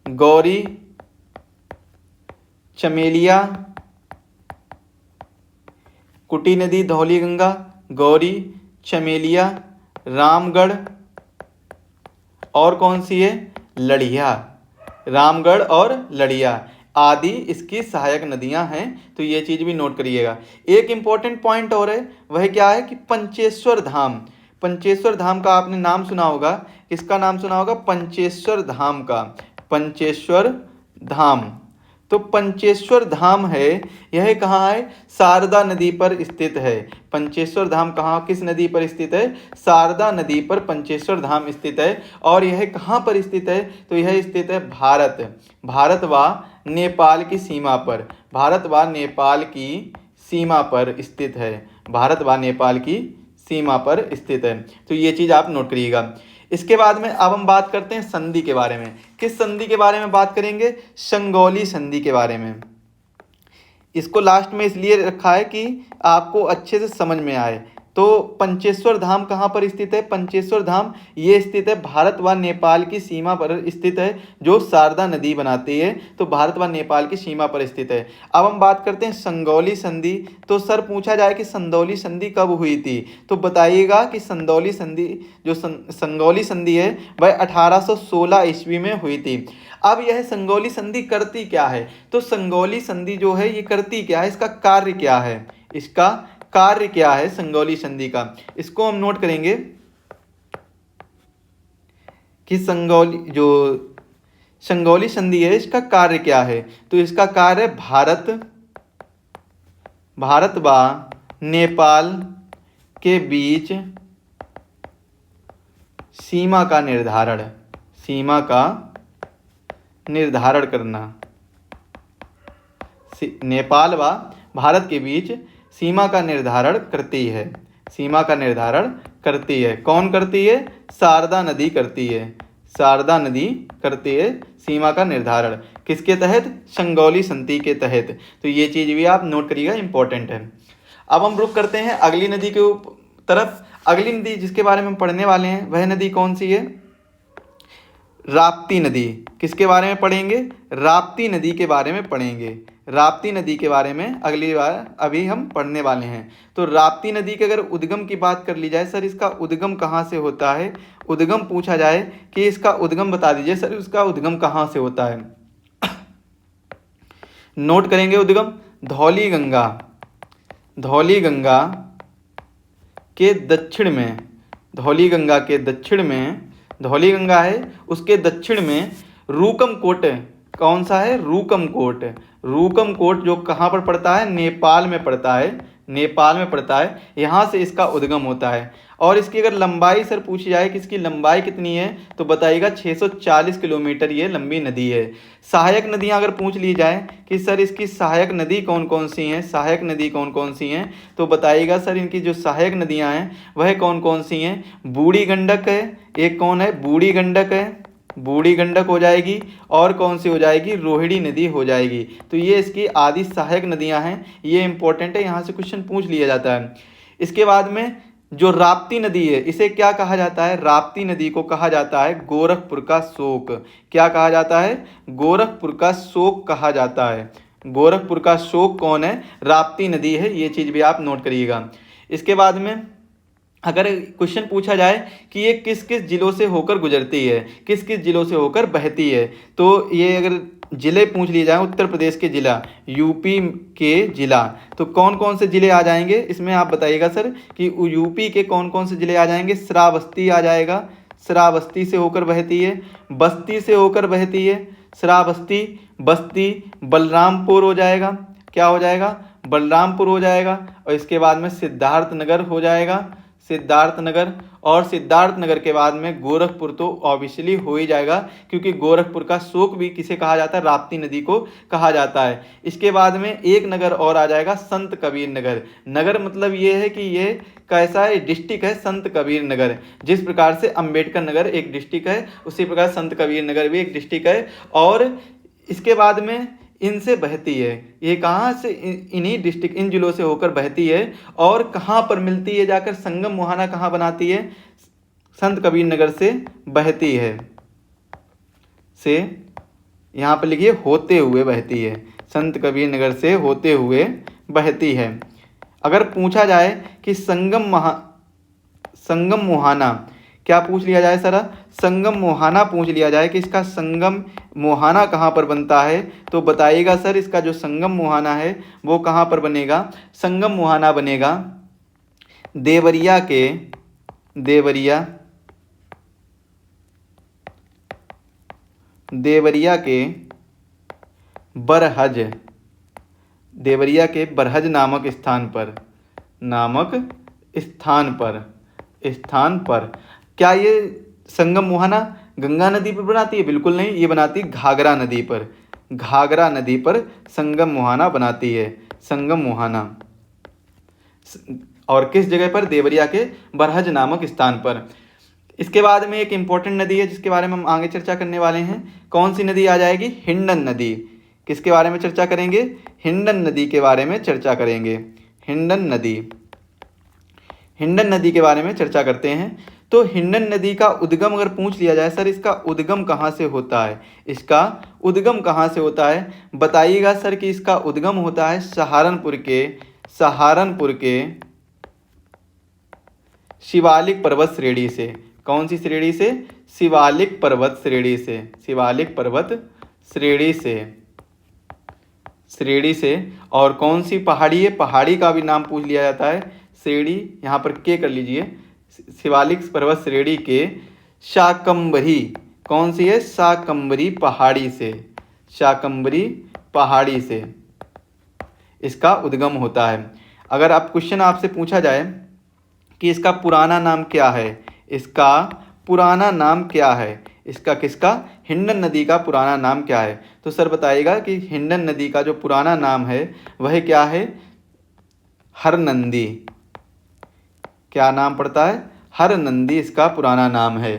गौरी, चमेलिया, कुटी नदी, धौली गंगा, गौरी, चमेलिया, रामगढ़, और कौन सी है? लड़िया, रामगढ़ और लड़िया आदि इसकी सहायक नदियां हैं। तो ये चीज़ भी नोट करिएगा। एक इम्पॉर्टेंट पॉइंट और है, वह क्या है कि पंचेश्वर धाम, पंचेश्वर धाम का आपने नाम सुना होगा, किसका नाम सुना होगा? पंचेश्वर धाम का, पंचेश्वर धाम। तो पंचेश्वर धाम है, यह कहाँ है? शारदा नदी पर स्थित है। पंचेश्वर धाम कहाँ, किस नदी पर स्थित है? शारदा नदी पर पंचेश्वर धाम स्थित है। और यह कहाँ पर स्थित है? तो यह स्थित है भारत व नेपाल की सीमा पर, भारत व नेपाल की सीमा पर स्थित है, भारत व नेपाल की सीमा पर स्थित है। तो ये चीज़ आप नोट करिएगा। इसके बाद में अब हम बात करते हैं संधि के बारे में। किस संधि के बारे में बात करेंगे? संगौली संधि के बारे में। इसको लास्ट में इसलिए रखा है कि आपको अच्छे से समझ में आए। तो पंचेश्वर धाम कहाँ पर स्थित है? पंचेश्वर धाम ये स्थित है भारत व नेपाल की सीमा पर स्थित है, जो शारदा नदी बनाती है। तो भारत व नेपाल की सीमा पर स्थित है। अब हम बात करते हैं संगौली संधि। तो सर पूछा जाए कि संगौली संधि कब हुई थी, तो बताइएगा कि संगौली संधि जो संगौली संधि है वह 1816 ईस्वी में हुई थी। अब यह संगौली संधि करती क्या है? तो संगौली संधि जो है ये करती क्या है, इसका कार्य क्या है, इसका कार्य क्या है संगौली संधि का, इसको हम नोट करेंगे कि संगौली जो संगौली संधि है, इसका कार्य क्या है? तो इसका कार्य भारत व नेपाल के बीच सीमा का निर्धारण करना। नेपाल व भारत के बीच सीमा का निर्धारण करती है। कौन करती है? शारदा नदी करती है सीमा का निर्धारण। किसके तहत? संगौली संधि के तहत। तो ये चीज भी आप नोट करिएगा, इंपॉर्टेंट है। अब हम रुक करते हैं अगली नदी के तरफ। अगली नदी जिसके बारे में हम पढ़ने वाले हैं वह नदी कौन सी है? राप्ती नदी। किसके बारे में पढ़ेंगे? राप्ती नदी के बारे में पढ़ेंगे। राप्ती नदी के बारे में अगली बार अभी हम पढ़ने वाले हैं। तो राप्ती नदी के अगर उद्गम की बात कर ली जाए, सर इसका उद्गम कहाँ से होता है? उद्गम पूछा जाए कि इसका उद्गम बता दीजिए सर, इसका उद्गम कहाँ से होता है? नोट करेंगे उद्गम। धौली गंगा के दक्षिण में, धौली गंगा है, उसके दक्षिण में रूकमकोट। कौन सा है? रूकमकोट जो कहाँ पर पड़ता है? नेपाल में पड़ता है। यहाँ से इसका उद्गम होता है। और इसकी अगर लंबाई सर पूछी जाए कि इसकी लंबाई कितनी है, तो बताइएगा 640 किलोमीटर ये लंबी नदी है। सहायक नदियाँ अगर पूछ ली जाए कि सर इसकी सहायक नदी कौन कौन सी हैं, तो बताइएगा सर इनकी जो सहायक नदियाँ हैं वह कौन कौन सी हैं? बूढ़ी गंडक है, एक कौन है? बूढ़ी गंडक हो जाएगी, और कौन सी हो जाएगी? रोहिणी नदी हो जाएगी। तो ये इसकी आदि सहायक नदियां हैं। ये इंपॉर्टेंट है, यहाँ से क्वेश्चन पूछ लिया जाता है। इसके बाद में जो राप्ती नदी है, इसे क्या कहा जाता है? राप्ती नदी को कहा जाता है गोरखपुर का शोक। क्या कहा जाता है? गोरखपुर का शोक कहा जाता है। गोरखपुर का शोक कौन है? राप्ती नदी है। ये चीज़ भी आप नोट करिएगा। इसके बाद में अगर क्वेश्चन पूछा जाए कि ये किस किस जिलों से होकर गुजरती है, किस किस जिलों से होकर बहती है, तो ये अगर ज़िले पूछ लिए जाए, उत्तर प्रदेश के ज़िला, यूपी के ज़िला, तो कौन कौन से ज़िले आ जाएंगे इसमें? आप बताइएगा सर कि यूपी के कौन कौन से ज़िले आ जाएंगे? श्रावस्ती आ जाएगा, श्रावस्ती से होकर बहती है। बस्ती से होकर बहती है, श्रावस्ती, बस्ती, बलरामपुर हो जाएगा। क्या हो जाएगा? बलरामपुर हो जाएगा। और इसके बाद में सिद्धार्थनगर हो जाएगा, सिद्धार्थनगर। और सिद्धार्थनगर के बाद में गोरखपुर तो ऑब्वियसली हो ही जाएगा, क्योंकि गोरखपुर का शोक भी किसे कहा जाता है? राप्ती नदी को कहा जाता है। इसके बाद में एक नगर और आ जाएगा, संत कबीर नगर। नगर मतलब ये है कि ये कैसा है? डिस्ट्रिक्ट है संत कबीर नगर। जिस प्रकार से अंबेडकर नगर एक डिस्ट्रिक्ट है, उसी प्रकार संत कबीर नगर भी एक डिस्ट्रिक्ट है। और इसके बाद में इनसे बहती है, ये कहाँ से? इन्हीं डिस्ट्रिक्ट, इन जिलों से होकर बहती है। और कहाँ पर मिलती है जाकर? संगम मुहाना कहाँ बनाती है? संत कबीर नगर से बहती है, से यहाँ पर लिखिए होते हुए बहती है। संत कबीर नगर से होते हुए बहती है। अगर पूछा जाए कि संगम मुहाना क्या पूछ लिया जाए सर? संगम मुहाना पूछ लिया जाए कि इसका संगम मुहाना कहाँ पर बनता है, तो बताइएगा सर इसका जो संगम मुहाना है वो कहाँ पर बनेगा? संगम मुहाना बनेगा देवरिया के बरहज नामक स्थान पर। क्या ये संगम मुहाना गंगा नदी पर बनाती है? बिल्कुल नहीं, ये बनाती है घाघरा नदी पर संगम मुहाना बनाती है, संगम मुहाना। और किस जगह पर? देवरिया के बरहज नामक स्थान पर। इसके बाद में एक इंपॉर्टेंट नदी है जिसके बारे में हम आगे चर्चा करने वाले हैं। कौन सी नदी आ जाएगी? हिंडन नदी। किसके बारे में चर्चा करेंगे? हिंडन नदी के बारे में चर्चा करेंगे। हिंडन नदी के बारे में चर्चा करते हैं। तो हिंडन नदी का उद्गम अगर पूछ लिया जाए, सर इसका उद्गम कहाँ से होता है? इसका उद्गम कहाँ से होता है? बताइएगा सर कि इसका उद्गम होता है सहारनपुर के शिवालिक पर्वत श्रेणी से। कौन सी श्रेणी से? शिवालिक पर्वत श्रेणी से। और कौन सी पहाड़ी है? पहाड़ी का भी नाम पूछ लिया जाता है, श्रेणी, यहाँ पर के कर लीजिए। शिवालिक पर्वत श्रेणी के शाकंभरी कौन सी है? शाकंभरी पहाड़ी से, शाकंभरी पहाड़ी से इसका उद्गम होता है। अगर आप क्वेश्चन आपसे पूछा जाए कि इसका पुराना नाम क्या है, इसका पुराना नाम क्या है, इसका किसका? हिंडन नदी का पुराना नाम क्या है? तो सर बताइएगा कि हिंडन नदी का जो पुराना नाम है वह क्या है? हरनंदी। क्या नाम पड़ता है? हरनंदी इसका पुराना नाम है।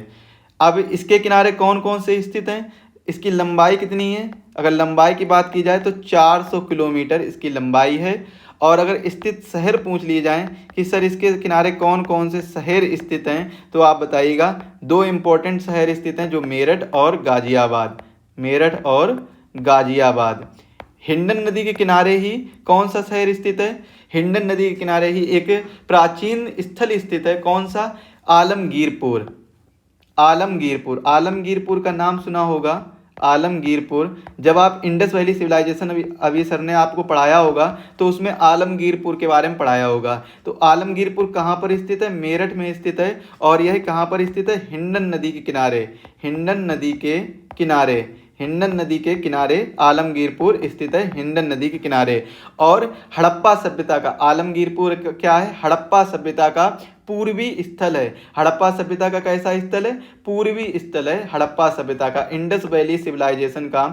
अब इसके किनारे कौन कौन से स्थित हैं? इसकी लंबाई कितनी है? अगर लंबाई की बात की जाए तो 400 किलोमीटर इसकी लंबाई है। और अगर स्थित शहर पूछ लिए जाएं कि सर इसके किनारे कौन कौन से शहर स्थित हैं, तो आप बताइएगा। दो इम्पोर्टेंट शहर स्थित हैं, जो मेरठ और गाजियाबाद, मेरठ और गाजियाबाद। हिंडन नदी के किनारे ही कौन सा शहर स्थित है? हिंडन नदी के किनारे ही एक प्राचीन स्थल स्थित है, कौन सा? आलमगीरपुर। आलमगीरपुर, आलमगीरपुर का नाम सुना होगा, आलमगीरपुर। जब आप इंडस वैली सिविलाइजेशन अभी सर ने आपको पढ़ाया होगा तो उसमें आलमगीरपुर के बारे में पढ़ाया होगा। तो आलमगीरपुर कहाँ पर स्थित है? मेरठ में स्थित है। और यह कहाँ पर स्थित है? हिंडन नदी के किनारे, हिंडन नदी के किनारे, हिंडन नदी के किनारे आलमगीरपुर स्थित है, हिंडन नदी के किनारे। और हड़प्पा सभ्यता का, आलमगीरपुर क्या है? हड़प्पा सभ्यता का पूर्वी स्थल है। हड़प्पा सभ्यता का कैसा स्थल है? पूर्वी स्थल है हड़प्पा सभ्यता का। इंडस वैली सिविलाइजेशन का,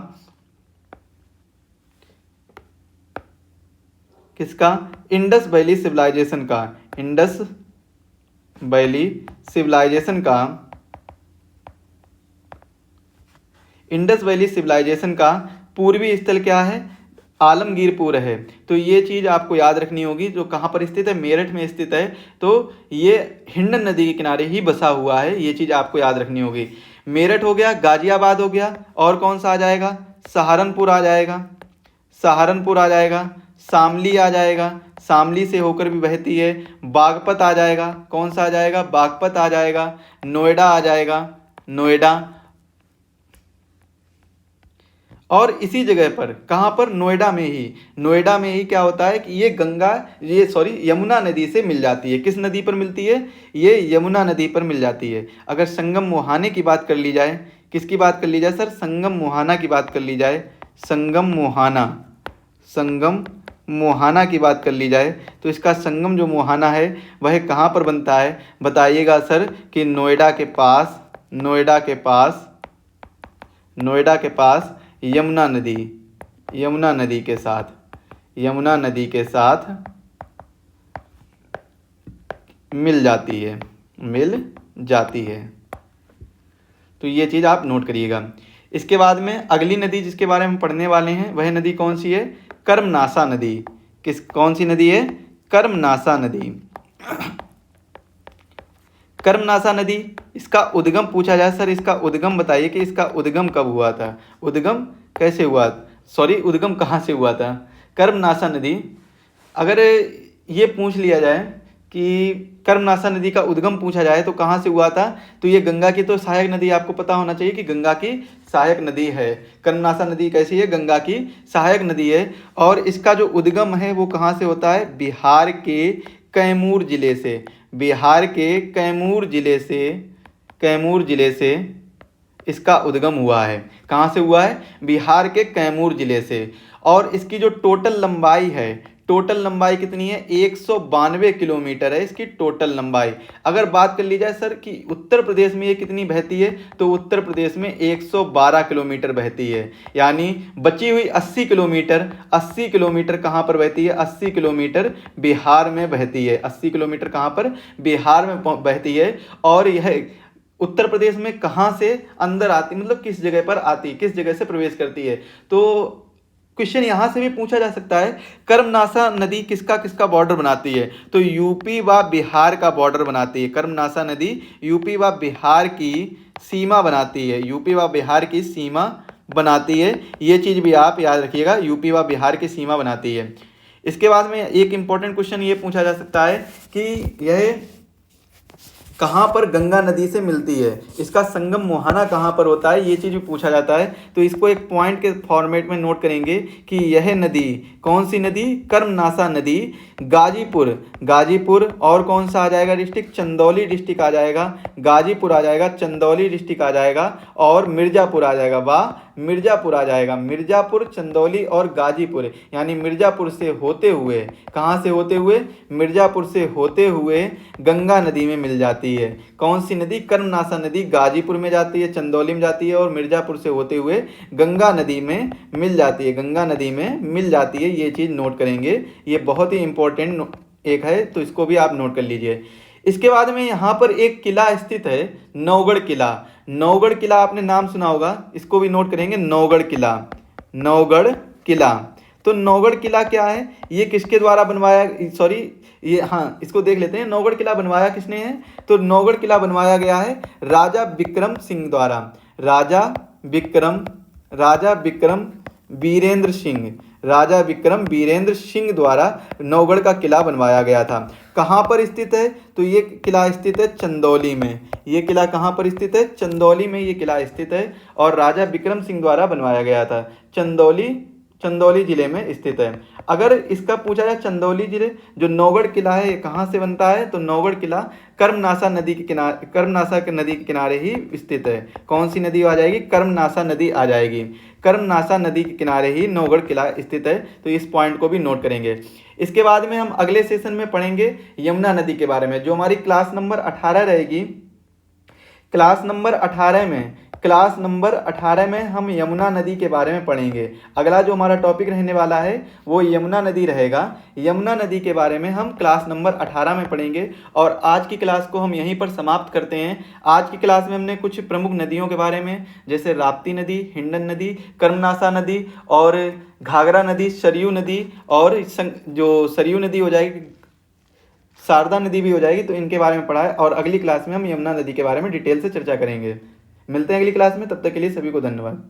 किसका? इंडस वैली सिविलाइजेशन का, इंडस वैली सिविलाइजेशन का, इंडस वैली सिविलाइजेशन का पूर्वी स्थल क्या है? आलमगीरपुर है। तो ये चीज़ आपको याद रखनी होगी। जो कहाँ पर स्थित है? मेरठ में स्थित है। तो ये हिंडन नदी के किनारे ही बसा हुआ है, ये चीज़ आपको याद रखनी होगी। मेरठ हो गया, गाजियाबाद हो गया, और कौन सा आ जाएगा? सहारनपुर आ जाएगा, सहारनपुर आ जाएगा, शामली आ जाएगा, शामली से होकर भी बहती है। बागपत आ जाएगा, कौन सा आ जाएगा? बागपत आ जाएगा। नोएडा आ जाएगा, नोएडा। और इसी जगह पर, कहाँ पर? नोएडा में ही, नोएडा में ही क्या होता है कि ये गंगा, ये सॉरी यमुना नदी से मिल जाती है। किस नदी पर मिलती है? ये यमुना नदी पर मिल जाती है। अगर संगम मुहाने की बात कर ली जाए, किसकी बात कर ली जाए सर? संगम मुहाना की बात कर ली जाए, संगम मुहाना, संगम मुहाना की बात कर ली जाए, तो इसका संगम जो मुहाना है वह कहाँ पर बनता है? बताइएगा सर कि नोएडा के पास, नोएडा के पास, नोएडा के पास यमुना नदी, यमुना नदी के साथ, यमुना नदी के साथ मिल जाती है, मिल जाती है। तो ये चीज़ आप नोट करिएगा। इसके बाद में अगली नदी जिसके बारे में पढ़ने वाले हैं वह नदी कौन सी है? कर्मनासा नदी। किस, कौन सी नदी है? कर्मनासा नदी। कर्मनासा नदी, इसका उद्गम पूछा जाए सर, इसका उद्गम बताइए कि इसका उद्गम कब हुआ था? उद्गम कैसे हुआ? सॉरी, उद्गम कहाँ से हुआ था? कर्मनासा नदी, अगर ये पूछ लिया जाए कि कर्मनासा नदी का उद्गम पूछा जाए तो कहाँ से हुआ था, तो ये गंगा की तो सहायक नदी, आपको पता होना चाहिए कि गंगा की सहायक नदी है। कर्मनासा नदी कैसी है? गंगा की सहायक नदी है। और इसका जो उद्गम है वो कहाँ से होता है? बिहार के कैमूर जिले से, बिहार के कैमूर जिले से, कैमूर जिले से इसका उद्गम हुआ है। कहाँ से हुआ है? बिहार के कैमूर जिले से। और इसकी जो टोटल लंबाई है, टोटल लंबाई कितनी है? 192 किलोमीटर है इसकी टोटल लंबाई। अगर बात कर ली जाए सर कि उत्तर प्रदेश में ये कितनी बहती है, तो उत्तर प्रदेश में 112 किलोमीटर बहती है। यानी बची हुई 80 किलोमीटर, 80 किलोमीटर कहाँ पर बहती है? 80 किलोमीटर बिहार में बहती है। 80 किलोमीटर कहाँ पर? बिहार में बहती है। और यह उत्तर प्रदेश में कहाँ से अंदर आती, मतलब किस जगह पर आती, किस जगह से प्रवेश करती है? तो क्वेश्चन यहाँ से भी पूछा जा सकता है, कर्मनासा नदी किसका किसका बॉर्डर बनाती है? तो यूपी व बिहार का बॉर्डर बनाती है। कर्मनासा नदी यूपी व बिहार की सीमा बनाती है, यूपी व बिहार की सीमा बनाती है। ये चीज़ भी आप याद रखिएगा, यूपी व बिहार की सीमा बनाती है। इसके बाद में एक इम्पॉर्टेंट क्वेश्चन ये पूछा जा सकता है कि यह कहाँ पर गंगा नदी से मिलती है, इसका संगम मोहाना कहाँ पर होता है, ये चीज़ भी पूछा जाता है। तो इसको एक पॉइंट के फॉर्मेट में नोट करेंगे कि यह नदी कौन सी नदी, कर्मनासा नदी गाजीपुर और कौन सा आ जाएगा डिस्ट्रिक्ट, चंदौली डिस्ट्रिक्ट आ जाएगा, गाजीपुर आ जाएगा, चंदौली डिस्ट्रिक्ट आ जाएगा और मिर्ज़ापुर आ जाएगा। वाह, मिर्ज़ापुर आ जाएगा। मिर्ज़ापुर, चंदौली और गाजीपुर, यानी मिर्ज़ापुर से होते हुए, कहाँ से होते हुए, मिर्ज़ापुर से होते हुए गंगा नदी में मिल जाती है। कौन सी नदी, कर्मनासा नदी गाजीपुर में जाती है, चंदौली में जाती है और मिर्ज़ापुर से होते हुए गंगा नदी में मिल जाती है, गंगा नदी में मिल जाती है। ये चीज़ नोट करेंगे, ये बहुत ही इंपॉर्टेंट एक है, तो इसको भी आप नोट कर लीजिए। इसके बाद में यहाँ पर एक किला स्थित है, नौगढ़ किला। नौगढ़ किला आपने नाम सुना होगा, इसको भी नोट करेंगे, नौगढ़ किला। नौगढ़ किला, तो नौगढ़ किला क्या है, ये किसके द्वारा बनवाया, सॉरी ये, हाँ इसको देख लेते हैं, नौगढ़ किला बनवाया किसने है। तो नौगढ़ किला बनवाया गया है राजा विक्रम सिंह द्वारा। राजा विक्रम वीरेंद्र सिंह द्वारा नौगढ़ का किला बनवाया गया था। कहाँ पर स्थित है, तो ये किला स्थित है चंदौली में। ये किला कहाँ पर स्थित है, चंदौली में ये किला स्थित है और राजा विक्रम सिंह द्वारा बनवाया गया था। चंदौली जिले में स्थित है। अगर इसका पूछा जाए, चंदौली जिले जो नौगढ़ किला है ये कहाँ से बनता है, तो नौगढ़ किला कर्मनासा नदी के किनारे ही स्थित है। कौन सी नदी आ जाएगी, कर्मनासा नदी आ जाएगी। कर्मनासा नदी के किनारे ही नौगढ़ किला स्थित है, तो इस पॉइंट को भी नोट करेंगे। इसके बाद में हम अगले सेशन में पढ़ेंगे यमुना नदी के बारे में, जो हमारी क्लास नंबर 18 रहेगी। क्लास नंबर 18 में हम यमुना नदी के बारे में पढ़ेंगे। अगला जो हमारा टॉपिक रहने वाला है वो यमुना नदी रहेगा। यमुना नदी के बारे में हम क्लास नंबर 18 में पढ़ेंगे और आज की क्लास को हम यहीं पर समाप्त करते हैं। आज की क्लास में हमने कुछ प्रमुख नदियों के बारे में, जैसे राप्ती नदी, हिंडन नदी, कर्मनासा नदी और घाघरा नदी, सरयू नदी और जो सरयू नदी हो जाएगी, शारदा नदी भी हो जाएगी, तो इनके बारे में पढ़ा है। और अगली क्लास में हम यमुना नदी के बारे में डिटेल से चर्चा करेंगे। मिलते हैं अगली क्लास में, तब तक के लिए सभी को धन्यवाद।